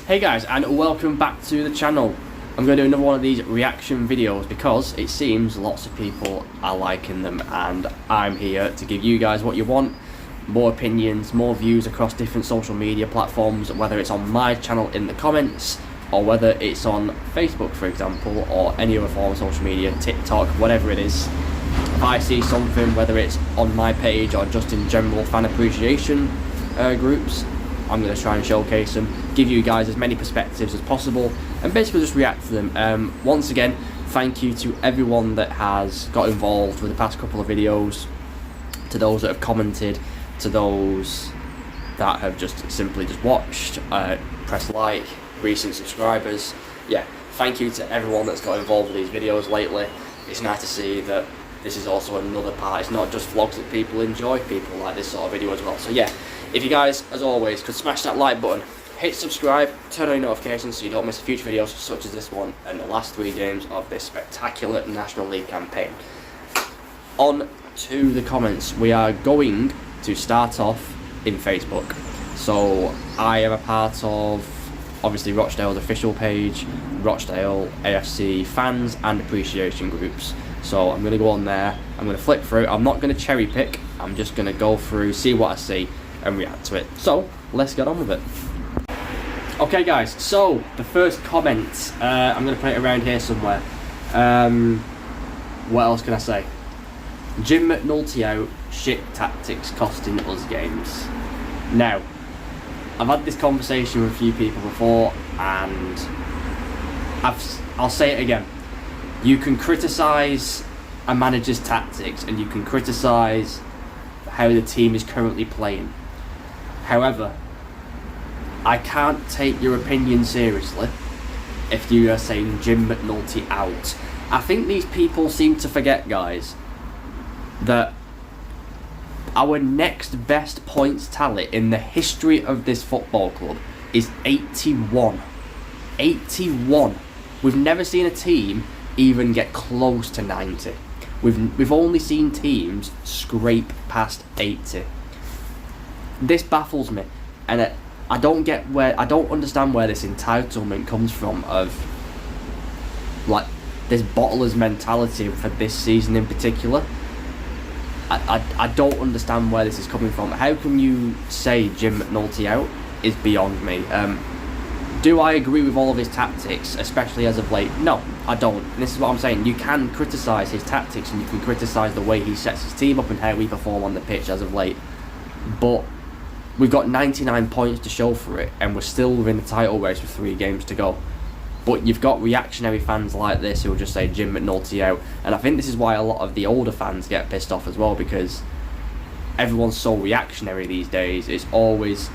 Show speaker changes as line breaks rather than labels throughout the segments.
Hey guys, and welcome back to the channel. I'm going to do another one of these reaction videos because it seems lots of people are liking them, and I'm here to give you guys what you want. More opinions, more views across different social media platforms, whether it's on my channel in the comments or whether it's on Facebook, for example, or any other form of social media, TikTok, whatever it is. If I see something, whether it's on my page or just in general fan appreciation groups, I'm going to try and showcase them, give you guys as many perspectives as possible, and basically just react to them. Once again, thank you to everyone that has got involved with the past couple of videos, to those that have commented, to those that have just simply just watched, press like, recent subscribers. Yeah, thank you to everyone that's got involved with these videos lately. It's nice to see that this is also another part. It's not just vlogs that people enjoy, people like this sort of video as well. So yeah, if you guys, as always, could smash that like button, hit subscribe, turn on your notifications so you don't miss future videos such as this one and the last 3 games of this spectacular National League campaign. On to the comments. We are going to start off in Facebook. So I am a part of, obviously, Rochdale's official page, Rochdale AFC fans and appreciation groups. So I'm going to go on there, I'm going to flip through, I'm not going to cherry pick, I'm just going to go through, see what I see and react to it. So let's get on with it. Okay guys, so the first comment, I'm going to put it around here somewhere. What else can I say? Jim McNulty out, shit tactics costing us games. Now, I've had this conversation with a few people before, and I'll say it again. You can criticise a manager's tactics and you can criticise how the team is currently playing. However, I can't take your opinion seriously if you are saying Jim McNulty out. I think these people seem to forget, guys, that our next best points tally in the history of this football club is 81. 81. We've never seen a team even get close to 90. We've only seen teams scrape past 80. This baffles me, and I don't understand where this entitlement comes from of like this bottlers mentality for this season in particular. I don't understand where this is coming from. How can you say Jim McNulty out is beyond me. Do I agree with all of his tactics, especially as of late? No, I don't. And this is what I'm saying. You can criticise his tactics and you can criticise the way he sets his team up and how we perform on the pitch as of late. But we've got 99 points to show for it, and we're still within the title race with 3 games to go. But you've got reactionary fans like this who will just say Jim McNulty out. And I think this is why a lot of the older fans get pissed off as well, because everyone's so reactionary these days. It's always,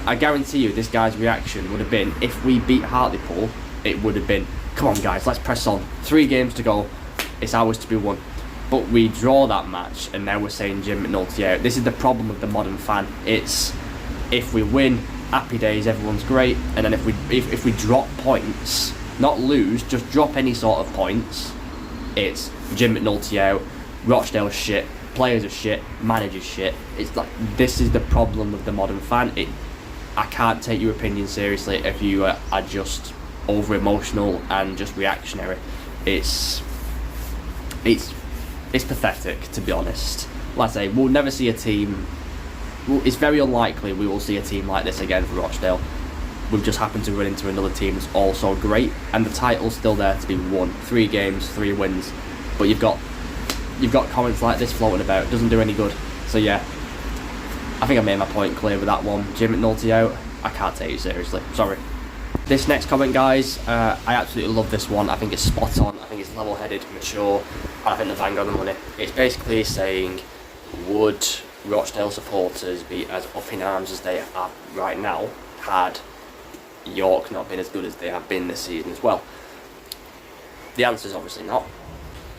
I guarantee you this guy's reaction would have been, if we beat Hartlepool, it would have been, come on guys, let's press on. 3 games to go, it's ours to be won. But we draw that match and now we're saying Jim McNulty out. This is the problem with the modern fan. It's, if we win, happy days, everyone's great, and then if we drop points, not lose, just drop any sort of points, it's Jim McNulty out, Rochdale shit, players are shit, managers shit. It's like, this is the problem with the modern fan. I can't take your opinion seriously if you are just over emotional and just reactionary. It's pathetic, to be honest. Like I say, we'll never see a team. It's very unlikely we will see a team like this again for Rochdale. We've just happened to run into another team that's also great, and the title's still there to be won. 3 games, 3 wins. But you've got comments like this floating about. It doesn't do any good. So yeah, I think I made my point clear with that one. Jim McNulty out, I can't take you seriously. Sorry. This next comment, guys, I absolutely love this one. I think it's spot on. I think it's level-headed, mature, and I think the bang on the money. It's basically saying, would Rochdale supporters be as up in arms as they are right now had York not been as good as they have been this season as well? The answer is obviously not.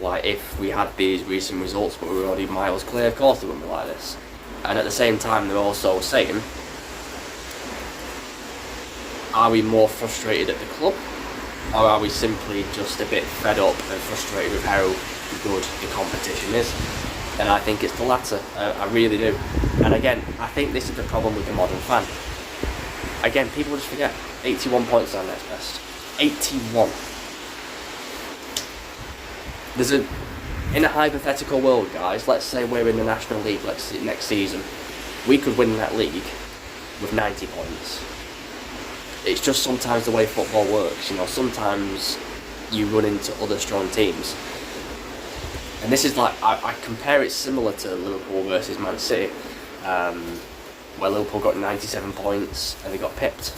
Like, if we had these recent results but we were already miles clear, of course they wouldn't be like this. And at the same time, they're also saying, are we more frustrated at the club, or are we simply just a bit fed up and frustrated with how good the competition is? And I think it's the latter. I really do. And again, I think this is the problem with the modern fan. again, people just forget 81 points are next best. 81. In a hypothetical world, guys, let's say we're in the National League next season, we could win that league with 90 points. It's just sometimes the way football works, you know, sometimes you run into other strong teams. And this is like, I compare it similar to Liverpool versus Man City, where Liverpool got 97 points and they got pipped.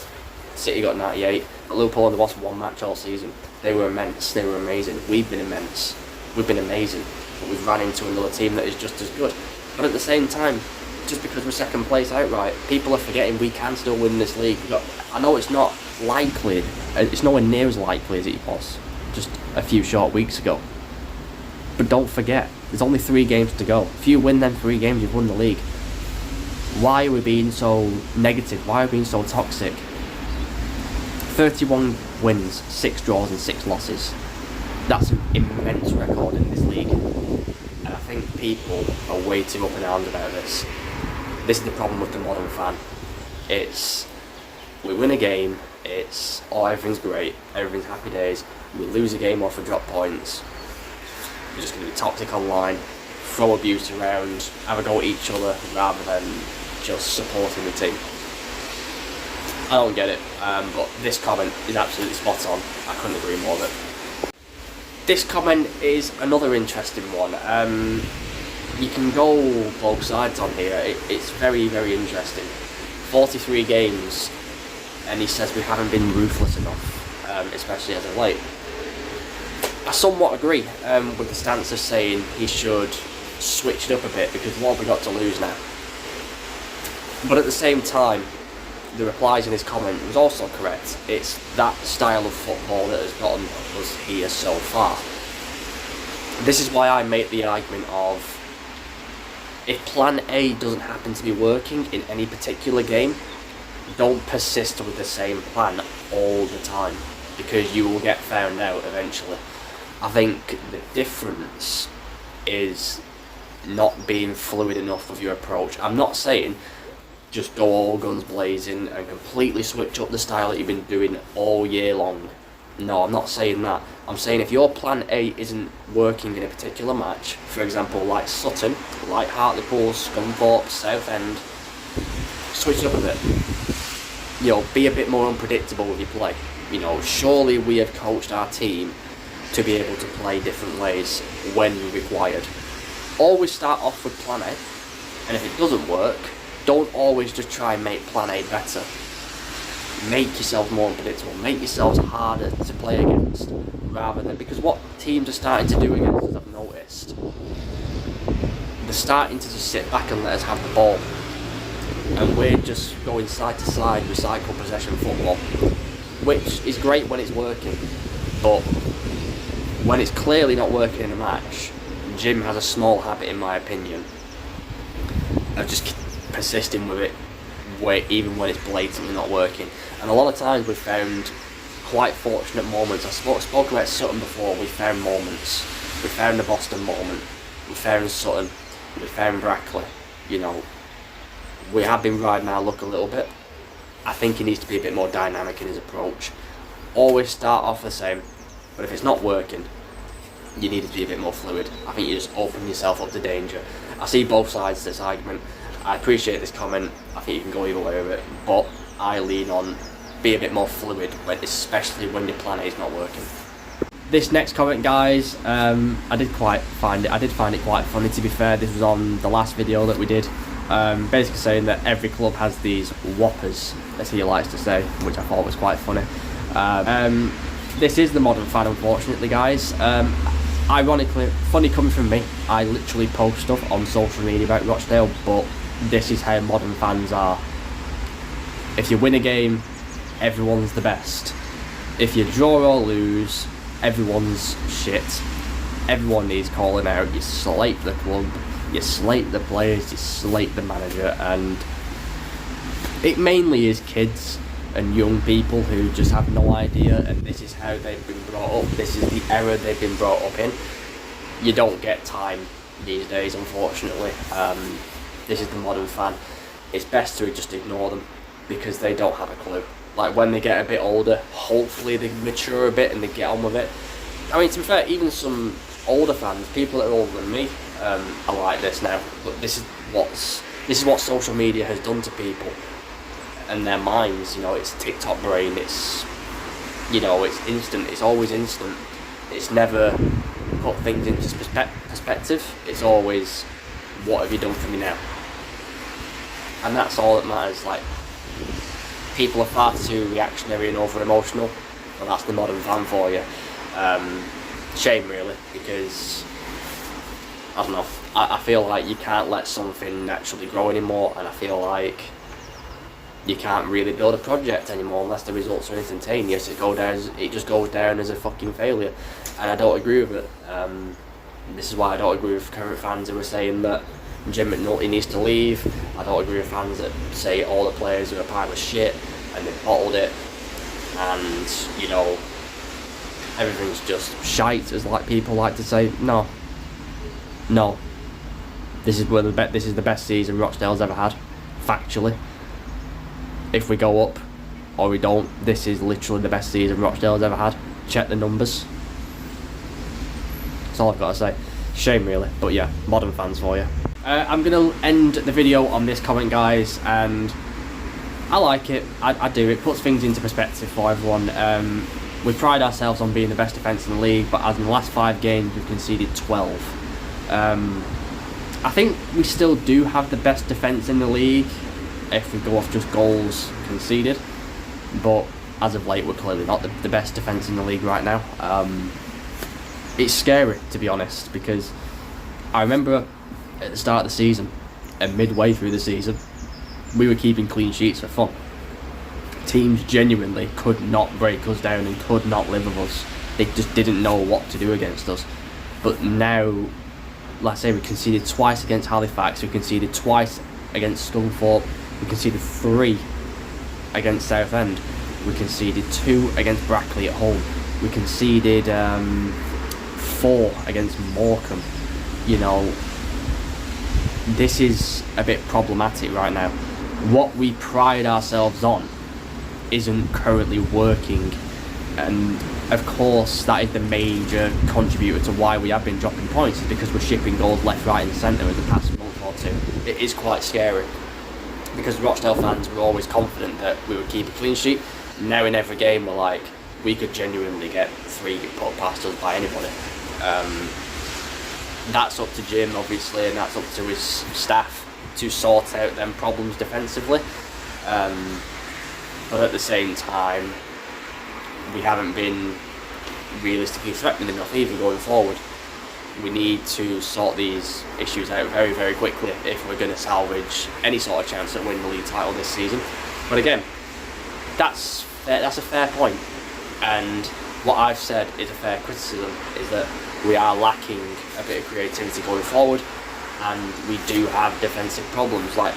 City got 98, but Liverpool only lost one match all season. They were immense, they were amazing. We've been immense, we've been amazing, but we've ran into another team that is just as good. But at the same time, just because we're second place outright, people are forgetting we can still win this league. I know it's not likely, it's nowhere near as likely as it was just a few short weeks ago. But don't forget, there's only 3 games to go. If you win them 3 games, you've won the league. Why are we being so negative? Why are we being so toxic? 31 wins, 6 draws and 6 losses. That's an immense record in this league. And I think people are way too up in arms about this. This is the problem with the modern fan. It's, we win a game, it's, oh, everything's great, everything's happy days. We lose a game off for drop points. We're just going to be toxic online, throw abuse around, have a go at each other rather than just supporting the team. I don't get it, but this comment is absolutely spot on. I couldn't agree more with it. This comment is another interesting one. You can go both sides on here. It's very, very interesting. 43 games, and he says we haven't been ruthless enough, especially as of late. I somewhat agree with the stance of saying he should switch it up a bit, because what have we got to lose now? But at the same time, the replies in his comment was also correct. It's that style of football that has gotten us here so far. This is why I make the argument of, if plan A doesn't happen to be working in any particular game, don't persist with the same plan all the time, because you will get found out eventually. I think the difference is not being fluid enough with your approach. I'm not saying just go all guns blazing and completely switch up the style that you've been doing all year long. No, I'm not saying that. I'm saying if your plan A isn't working in a particular match, for example like Sutton, like Hartlepool, Scunthorpe, Southend, switch it up a bit. You know, be a bit more unpredictable with your play. You know, surely we have coached our team to be able to play different ways when required. Always start off with plan A, and if it doesn't work, don't always just try and make plan A better. Make yourself more unpredictable, make yourselves harder to play against, rather than, because what teams are starting to do against us, I've noticed, they're starting to just sit back and let us have the ball, and we're just going side to side, recycle possession football, which is great when it's working, but when it's clearly not working in a match, Jim has a small habit, in my opinion, of just persisting with it, even when it's blatantly not working. And a lot of times we've found quite fortunate moments. I spoke about Sutton before. We found moments. We found the Boston moment. We found Sutton. We found Brackley. You know, we have been riding our luck a little bit. I think he needs to be a bit more dynamic in his approach. Always start off the same, but if it's not working, you need to be a bit more fluid. I think you just open yourself up to danger. I see both sides of this argument. I appreciate this comment. I think you can go either way with it, but I lean on be a bit more fluid, especially when your plan A is not working. This next comment, guys, I did find it quite funny, to be fair. This was on the last video that we did, basically saying that every club has these whoppers, as he likes to say, which I thought was quite funny. This is the modern fan, unfortunately, guys. Ironically, funny coming from me, I literally post stuff on social media about Rochdale, but this is how modern fans are. If you win a game, everyone's the best. If you draw or lose, everyone's shit. Everyone needs calling out. You slate the club, you slate the players, you slate the manager, and it mainly is kids and young people who just have no idea, and this is how they've been brought up, this is the era they've been brought up in. You don't get time these days, unfortunately. This is the modern fan. It's best to just ignore them. because they don't have a clue. Like, when they get a bit older, hopefully they mature a bit and they get on with it. I mean, to be fair, even some older fans, people that are older than me, are like this now. But this is what social media has done to people and their minds. You know, it's TikTok brain. It's, you know, it's instant. It's always instant. It's never put things into perspective. It's always, what have you done for me now? And that's all that matters. Like, people are far too reactionary and over emotional, and that's the modern fan for you. Shame, really, because I don't know. I feel like you can't let something naturally grow anymore, and I feel like you can't really build a project anymore unless the results are instantaneous. It just goes down as a fucking failure, and I don't agree with it. This is why I don't agree with current fans who are saying that Jim McNulty needs to leave. I don't agree with fans that say all the players are a pile of shit and they've bottled it, and, you know, everything's just shite, as like people like to say. No. This is the best season Rochdale's ever had, factually. If we go up or we don't, this is literally the best season Rochdale's ever had. Check the numbers. That's all I've got to say. Shame, really, but yeah, modern fans for you. I'm going to end the video on this comment, guys, and I like it. I do. It puts things into perspective for everyone. We pride ourselves on being the best defence in the league, but as in the last 5 games, we've conceded 12. I think we still do have the best defence in the league if we go off just goals conceded, but as of late, we're clearly not the best defence in the league right now. It's scary, to be honest, because I remember at the start of the season and midway through the season, we were keeping clean sheets for fun. Teams genuinely could not break us down and could not live with us. They just didn't know what to do against us. But now, let's say we conceded twice against Halifax, we conceded twice against Scunthorpe, we conceded 3 against Southend, we conceded 2 against Brackley at home, we conceded 4 against Morecambe. You know, this is a bit problematic right now. What we pride ourselves on isn't currently working, and of course that is the major contributor to why we have been dropping points, is because we're shipping goals left, right and centre in the past month or two. It is quite scary, because Rochdale fans were always confident that we would keep a clean sheet. Now in every game we're like, we could genuinely get 3 put past us by anybody. That's up to Jim, obviously, and that's up to his staff to sort out them problems defensively. But at the same time, we haven't been realistically threatening enough either going forward. We need to sort these issues out very, very quickly if we're going to salvage any sort of chance at winning the league title this season. But again, that's a fair point, and what I've said is a fair criticism, is that we are lacking a bit of creativity going forward, and we do have defensive problems. Like,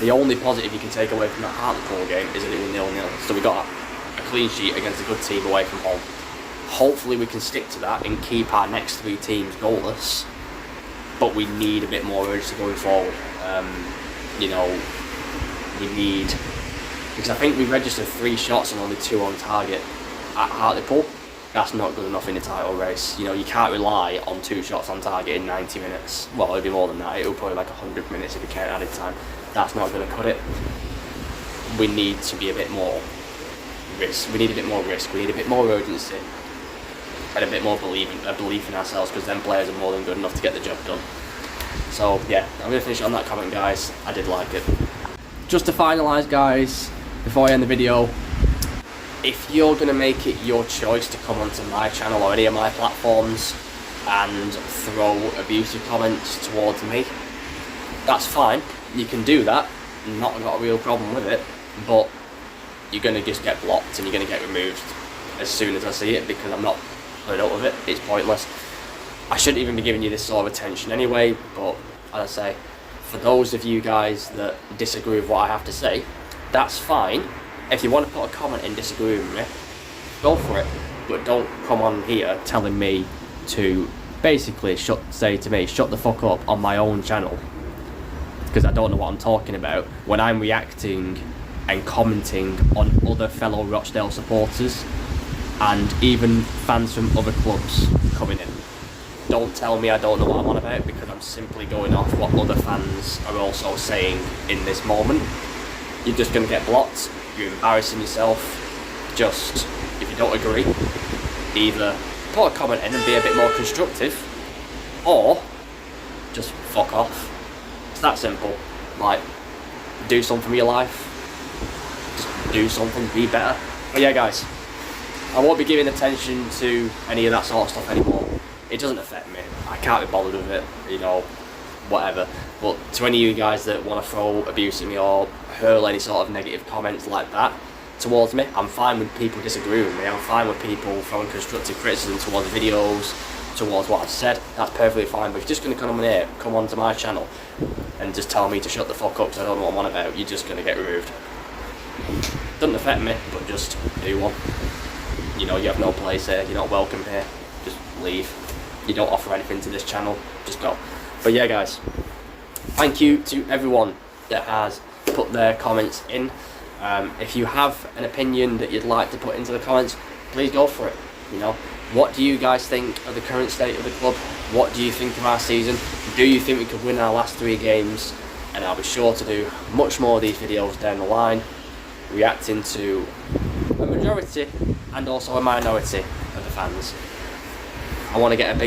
the only positive you can take away from that Hartlepool game is that it was 0-0. So we got a clean sheet against a good team away from home. Hopefully we can stick to that and keep our next 3 teams goalless, but we need a bit more urgency going forward. You know, we need, because I think we registered 3 shots and only 2 on target at Hartlepool. That's not good enough in the title race. You know, you can't rely on 2 shots on target in 90 minutes. Well, it'll be more than that. It'll probably like 100 minutes if you count added time. That's not going to cut it. We need to be a bit more risk. We need a bit more risk. We need a bit more urgency and a bit more belief in ourselves, because then players are more than good enough to get the job done. So yeah, I'm going to finish on that comment, guys. I did like it. Just to finalise, guys, before I end the video, if you're going to make it your choice to come onto my channel or any of my platforms and throw abusive comments towards me, that's fine. You can do that. Not got a real problem with it, but you're going to just get blocked and you're going to get removed as soon as I see it, because I'm not put up with it. It's pointless. I shouldn't even be giving you this sort of attention anyway, but as I say, for those of you guys that disagree with what I have to say, that's fine. If you want to put a comment and disagree with me, go for it, but don't come on here telling me to basically say to me, shut the fuck up on my own channel, because I don't know what I'm talking about, when I'm reacting and commenting on other fellow Rochdale supporters and even fans from other clubs coming in. Don't tell me I don't know what I'm on about, because I'm simply going off what other fans are also saying in this moment. You're just going to get blocked, you're embarrassing yourself. Just, if you don't agree, either put a comment in and be a bit more constructive, or just fuck off. It's that simple. Like, do something for your life, just do something, be better. But yeah guys, I won't be giving attention to any of that sort of stuff anymore. It doesn't affect me, I can't be bothered with it, you know, whatever. But to any of you guys that want to throw abuse at me or hurl any sort of negative comments like that towards me, I'm fine with people disagreeing with me, I'm fine with people throwing constructive criticism towards videos, towards what I've said, that's perfectly fine. But if you're just going to come on here, come onto my channel and just tell me to shut the fuck up because I don't know what I'm on about, you're just going to get removed. Doesn't affect me, but just do one. You know, you have no place here, you're not welcome here, just leave. You don't offer anything to this channel, just go. But yeah guys, thank you to everyone that has put their comments in. If you have an opinion that you'd like to put into the comments, please go for it. You know, what do you guys think of the current state of the club? What do you think of our season? Do you think we could win our last 3 games? And I'll be sure to do much more of these videos down the line, reacting to a majority and also a minority of the fans. I want to get a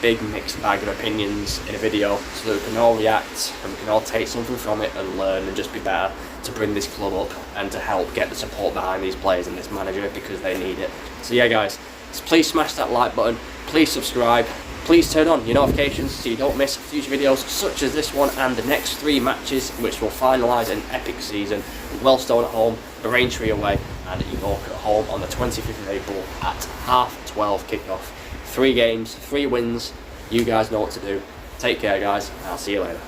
big mixed bag of opinions in a video so that we can all react and we can all take something from it and learn and just be better to bring this club up and to help get the support behind these players and this manager, because they need it. So yeah guys, please smash that like button, please subscribe, please turn on your notifications so you don't miss future videos such as this one and the next 3 matches, which will finalise an epic season. Wellstone at home, Braintree away and York at home on the 25th of April at 12:30 kickoff. 3 games, 3 wins, you guys know what to do. Take care guys, and I'll see you later.